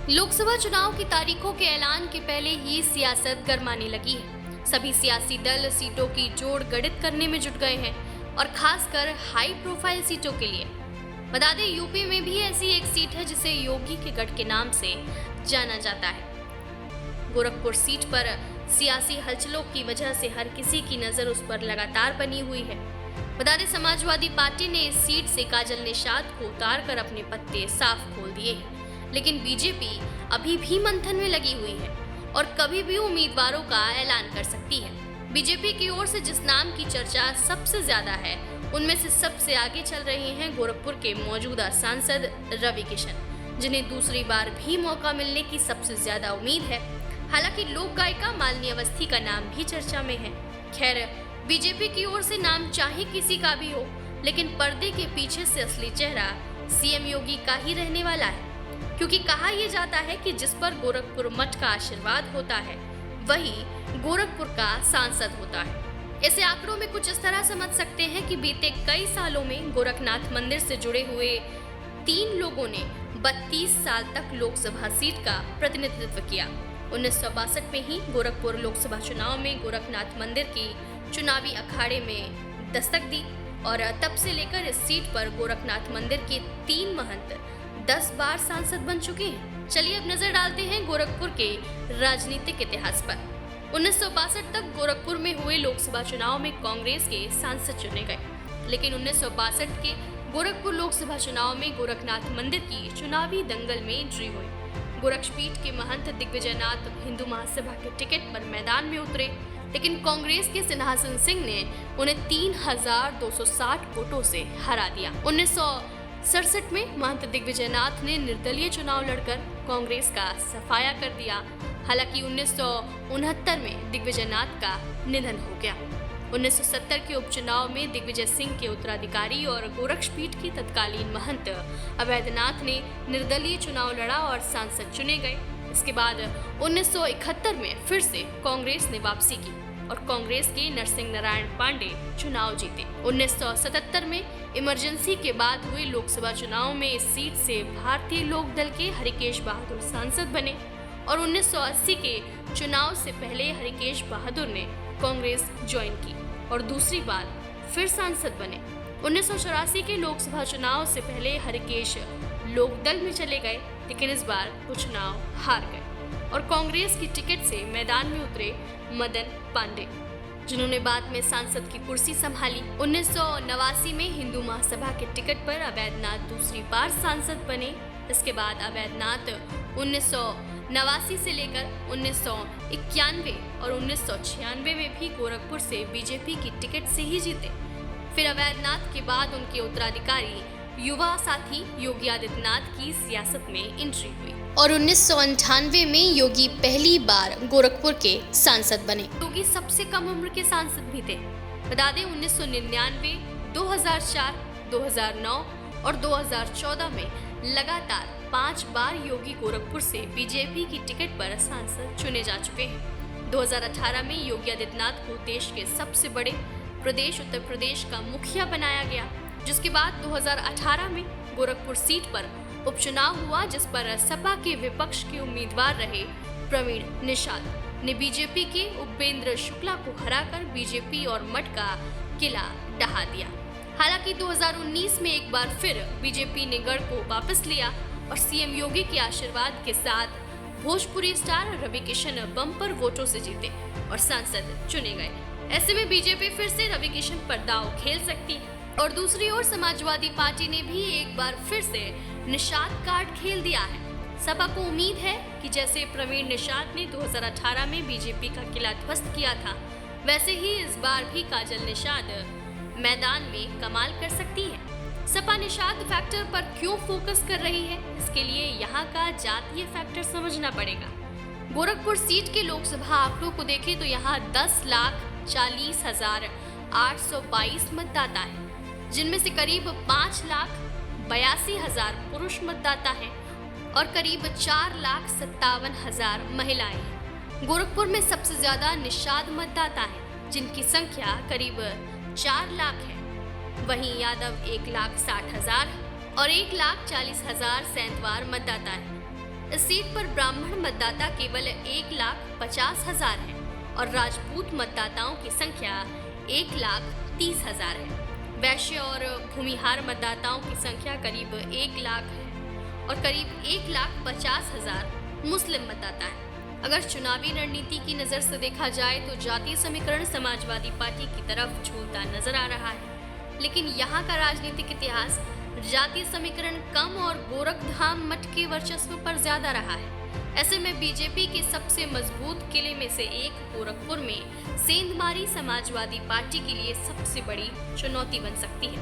लोकसभा चुनाव की तारीखों के ऐलान के पहले ही सियासत गरमाने लगी है। सभी सियासी दल सीटों की जोड़ गठित करने में जुट गए हैं और खासकर हाई प्रोफाइल सीटों के लिए। बता दें, यूपी में भी ऐसी एक सीट है जिसे योगी के गढ़ के नाम से जाना जाता है। गोरखपुर सीट पर सियासी हलचलों की वजह से हर किसी की नजर उस पर लगातार बनी हुई है। बता दें, समाजवादी पार्टी ने इस सीट से काजल निषाद को उतारकर अपने पत्ते साफ खोल दिए हैं, लेकिन बीजेपी अभी भी मंथन में लगी हुई है और कभी भी उम्मीदवारों का ऐलान कर सकती है। बीजेपी की ओर से जिस नाम की चर्चा सबसे ज्यादा है, उनमें से सबसे आगे चल रहे हैं गोरखपुर के मौजूदा सांसद रवि किशन, जिन्हें दूसरी बार भी मौका मिलने की सबसे ज्यादा उम्मीद है। हालांकि लोक गायिका मालिनी अवस्थी का नाम भी चर्चा में है। खैर, बीजेपी की ओर से नाम चाहे किसी का भी हो, लेकिन पर्दे के पीछे से असली चेहरा सीएम योगी का ही रहने वाला है, क्योंकि कहा यह जाता है कि जिस पर गोरखपुर मठ का आशीर्वाद होता है, वही गोरखपुर का सांसद होता है। ऐसे आंकड़ों में कुछ इस तरह समझ सकते हैं कि बीते कई सालों में गोरखनाथ मंदिर से जुड़े हुए 3 लोगों ने 32 साल तक लोकसभा सीट का प्रतिनिधित्व किया। 1962 में ही गोरखपुर लोकसभा चुनाव में गोरखनाथ मंदिर की चुनावी अखाड़े में दस्तक दी और तब से लेकर इस सीट पर गोरखनाथ मंदिर के 3 महंत 10 बार सांसद बन चुके हैं। चलिए अब नजर डालते हैं गोरखपुर के राजनीतिक इतिहास पर। 1962 तक गोरखपुर में हुए लोकसभा चुनाव में कांग्रेस के सांसद चुने गए, लेकिन 1962 के गोरखपुर लोकसभा चुनाव में गोरखनाथ मंदिर की चुनावी दंगल में एंट्री हुई। गोरक्षपीठ के महंत दिग्विजयनाथ हिंदू महासभा के टिकट पर मैदान में उतरे, लेकिन कांग्रेस के सिंहासन सिंह ने उन्हें 3260 वोटों से हरा दिया। 1967 में महंत दिग्विजयनाथ ने निर्दलीय चुनाव लड़कर कांग्रेस का सफाया कर दिया। हालांकि 1969 में दिग्विजयनाथ का निधन हो गया। 1970 के उपचुनाव में दिग्विजय सिंह के उत्तराधिकारी और गोरक्षपीठ के तत्कालीन महंत अवैधनाथ ने निर्दलीय चुनाव लड़ा और सांसद चुने गए। इसके बाद 1971 में फिर से कांग्रेस ने वापसी की और कांग्रेस के नरसिंह नारायण पांडे चुनाव जीते। 1977 में इमरजेंसी के बाद हुए लोकसभा चुनाव में इस सीट से भारतीय लोक दल के हरिकेश बहादुर सांसद बने और 1980 के चुनाव से पहले हरिकेश बहादुर ने कांग्रेस ज्वाइन की और दूसरी बार फिर सांसद बने। 1984 के लोकसभा चुनाव से पहले हरिकेश लोकदल में चले गए, लेकिन इस बार वो चुनाव हार गए और कांग्रेस की टिकट से मैदान में उतरे मदन पांडे, जिन्होंने बाद में सांसद की कुर्सी संभाली। 1989 में हिंदू महासभा के टिकट पर अवैधनाथ दूसरी बार सांसद बने। इसके बाद अवैधनाथ 1989 से लेकर 1991 और 1996 में भी गोरखपुर से बीजेपी की टिकट से ही जीते। फिर अवैधनाथ के बाद उनके उत्तराधिकारी युवा साथी योगी आदित्यनाथ की सियासत में एंट्री हुई और 1998 में योगी पहली बार गोरखपुर के सांसद बने। योगी सबसे कम उम्र के सांसद भी थे। बता दें, 1999, 2004, 2009 और 2014 में लगातार 5 बार योगी गोरखपुर से बीजेपी की टिकट पर सांसद चुने जा चुके हैं। 2018 में योगी आदित्यनाथ को देश के सबसे बड़े प्रदेश उत्तर प्रदेश का मुखिया बनाया गया, जिसके बाद 2018 में गोरखपुर सीट पर उपचुनाव हुआ, जिस पर सपा के विपक्ष के उम्मीदवार रहे प्रवीण निषाद ने बीजेपी के उपेंद्र शुक्ला को हराकर बीजेपी और मठ का किला ढहा दिया। हालांकि 2019 में एक बार फिर बीजेपी ने गढ़ को वापस लिया और सीएम योगी के आशीर्वाद के साथ भोजपुरी स्टार रवि किशन बम्पर वोटों से जीते और सांसद चुने गए। ऐसे में बीजेपी फिर से रवि किशन पर दांव खेल सकती है और दूसरी ओर समाजवादी पार्टी ने भी एक बार फिर से निषाद कार्ड खेल दिया है। सपा को उम्मीद है कि जैसे प्रवीण निषाद ने 2018 में बीजेपी का किला ध्वस्त किया था, वैसे ही इस बार भी काजल निषाद मैदान में कमाल कर सकती है। सपा निषाद फैक्टर पर क्यों फोकस कर रही है, इसके लिए यहाँ का जातीय फैक्टर समझना पड़ेगा। गोरखपुर सीट के लोकसभा आंकड़ों को देखें तो यहाँ 10,40,822 मतदाता है, जिनमें से करीब 5,82,000 पुरुष मतदाता हैं और करीब 4,57,000 महिलाएं हैं। गोरखपुर में सबसे ज्यादा निषाद मतदाता हैं, जिनकी संख्या करीब 4 लाख है। वहीं यादव 1,60,000 और 1,40,000 सेंधवार मतदाता है। इस सीट पर ब्राह्मण मतदाता केवल 1,50,000 हैं और राजपूत मतदाताओं की संख्या 1,30,000 है। वैश्य और भूमिहार मतदाताओं की संख्या करीब 1 लाख है और करीब 1,50,000 मुस्लिम मतदाता हैं। अगर चुनावी रणनीति की नज़र से देखा जाए तो जातीय समीकरण समाजवादी पार्टी की तरफ झूलता नजर आ रहा है, लेकिन यहाँ का राजनीतिक इतिहास जातीय समीकरण कम और गोरखधाम मठ के वर्चस्व पर ज्यादा रहा है। ऐसे में बीजेपी के सबसे मजबूत किले में से एक गोरखपुर में सेंधमारी समाजवादी पार्टी के लिए सबसे बड़ी चुनौती बन सकती है।